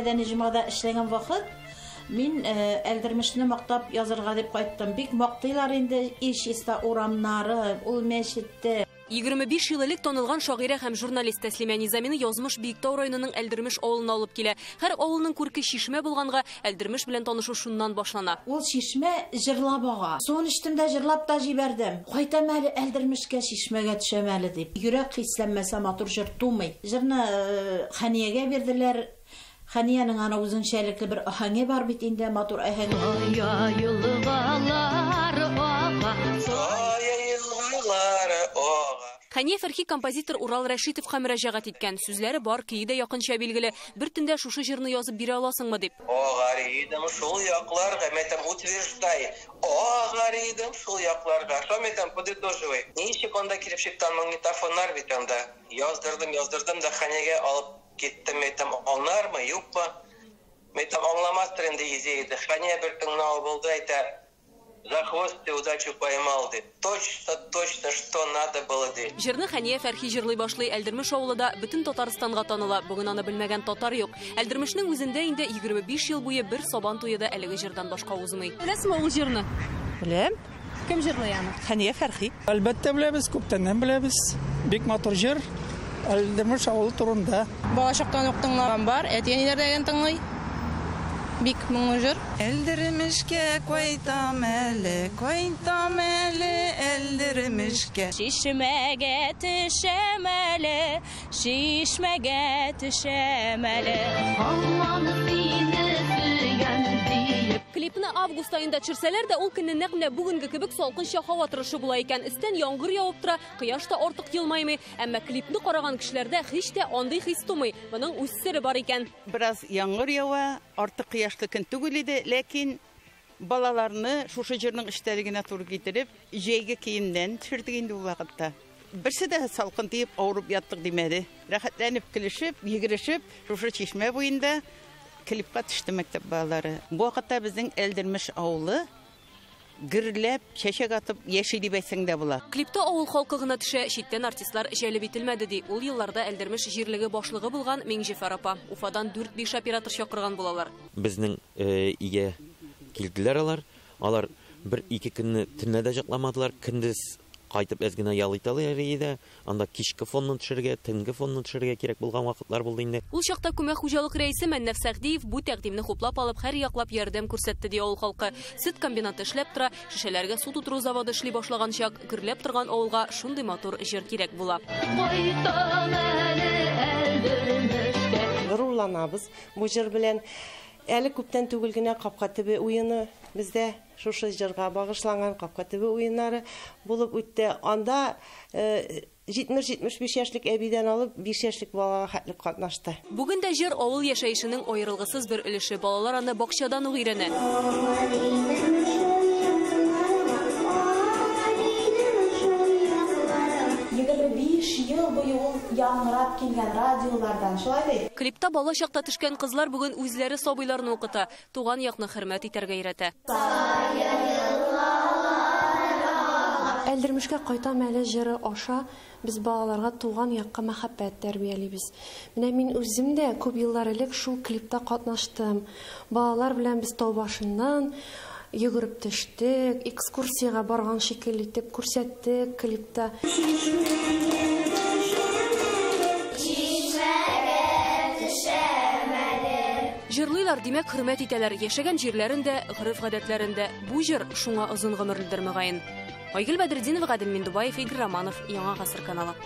мәдәни җомгада эшләгән вакыт мин Әлдермешне мактап язарга дип кайттым. Бик мактыйлар инде ишеста урамнары, ул мәчеттә. 25 ел элек танылган шагыйрә һәм журналист Тәслимә Низамины язмыш Биектау районының Әлдермеш авылына алып килә. Һәр авылның күрке чишмә булганга Әлдермеш белән танышу шуннан башлана. Ул чишмә җырлап ага. Сон иштемдә җырлап та җибәрдем. Кайтам әле Әлдермешкә чишмәгә төшәм әле дип. Йөрәк хисләнмәсә матур җыр тумый. Җырны Ханиягә бирделәр. Ханияның ана үзенчәлекле бер аһәңе бар бит инде, матур аһәң. Хания Фәрхи композитор Урал Рәшитовка мөрәҗәгать иткән. Сүзләре бар, көе дә якынча билгеле. Бер төндә шушы җырны язып бирә аласыңмы дип. Гаридым шул якларга, мәтәм утверждай. Гаридым шул якларга. Шо мәтәм подытоживай. Ничек анда килеп чыккан магнитофоннар бит анда. Яздырдым да Ханиягә алып киттем, мәтәм аңлармы, юкмы? Мәтәм аңламастыр инде изейде. Хания бер тыңлау булды, әйтә. За хвост ты удачу поймал, ди. Точно, что надо было, ди. Җырны Хания Фәрхи җырлый башлый. Әлдермеш авылында бөтен Татарстанга таныла. Бүген аны белмәгән татар юк. Әлдермешнең үзендә инде 25 ел буе бер сабан туеда әлеге җырдан башка узмый. Беләсезме ул җырны? Беләм. Кем җырлый аны? Хания Фәрхи. Әлбәттә беләбез, күптәннән беләбез. Бик матур җыр. Әлдермеш авылы турында. Балачактан ук тыңлаган бар, әти-әниләрдән тыңлый. Бик моңлы җыр. Әлдермешкә кайтам әле, Әлдермешкә. Шишмәгә төшәм әле, шишмәгә төшәм әле. Клипны август айында төшерсәләр дә, ул көнне нәкъ менә бүгенге кебек салкынча һава торышы була икән. Истән яңгыр явып тора, кояш та артык елмаймый, әмма клипны караган кешеләрдә һич тә андый хис тумый. Моның үз сере бар икән. Бераз яңгыр ява, артык кояшлы көн түгел иде, ләкин балаларны шушы җырның эчтәлегенә туры китереп, җәйге киемнән төшердек инде ул вакытта. Берсе дә салкын тиеп, авырып яттык димәде. Рәхәтләнеп, килешеп, йөгерешеп, шушы чишмә буенда клипка төште мәктәп балалары. Бу вакытта безнең Әлдермеш авылы гөрләп, чәчәк атып, яши дип әйтсәң дә була. Клипта авыл халкы гына төшә, читтән артистлар җәлеп ителмәде ди. Ул елларда Әлдермеш җирлеге башлыгы булган Миңҗифәр апа. Уфадан 4-5 оператор чакырган булалар. Безнең игә килделәр алар 1-2 көнне төнлә җакламадылар, көндез кайтып әзгенә ял итәләр иде. Анда кичке фонны төшергә, төнге фонны төшергә кирәк булган вакытлар булды инде. Ул чакта күмәк хуҗалык рәисе Мәннәф Сәгъдиев бу тәкъдимне хуплап алып, һәр яклап ярдәм күрсәтте ди авыл халкы. Сөт комбинаты эшләп тора, шешәләргә су тутыру заводы эшли башлаган чак, гөрләп торган авылга шундый матур җыр кирәк була. Горурланабыз бу җыр белән. Әле күптән түгел генә капка төбе уены бездә шушы җырга багышланган капка төбе уеннары булып үтте. Анда 70-75 яшьлек әбидән алып 5 яшьлек балага хәтлек катнашты. Бүген дә җыр авыл яшәешенең аерылгысыз бер өлеше. Балалар аны бакчадан ук өйрәнә. Яңгырап килгән радиолардан шулай. Клипта бала чакта төшкән кызлар бүген үзләре сабыйларны укыта, туган якны хөрмәт итәргә өйрәтә. Әлдермешкә кайтам әле җыры аша без балаларга туган якка мәхәббәт тәрбиялибез. Менә мин үзем дә күп еллар элек шул клипта катнаштым. Балалар белән без тау башыннан йөгереп төштек, экскурсиягә барган шикелле итеп күрсәттек клипта. Җырлыйлар, димәк, хөрмәт итәләр яшәгән җирләрендә, гырыф-гадәтләрендә. Бу җыр шуңа озын гомерледер мөгаен. Айгөл Бәдретдинова, Гадел Миндубаев, Игорь Романов, Яңа гасыр каналы.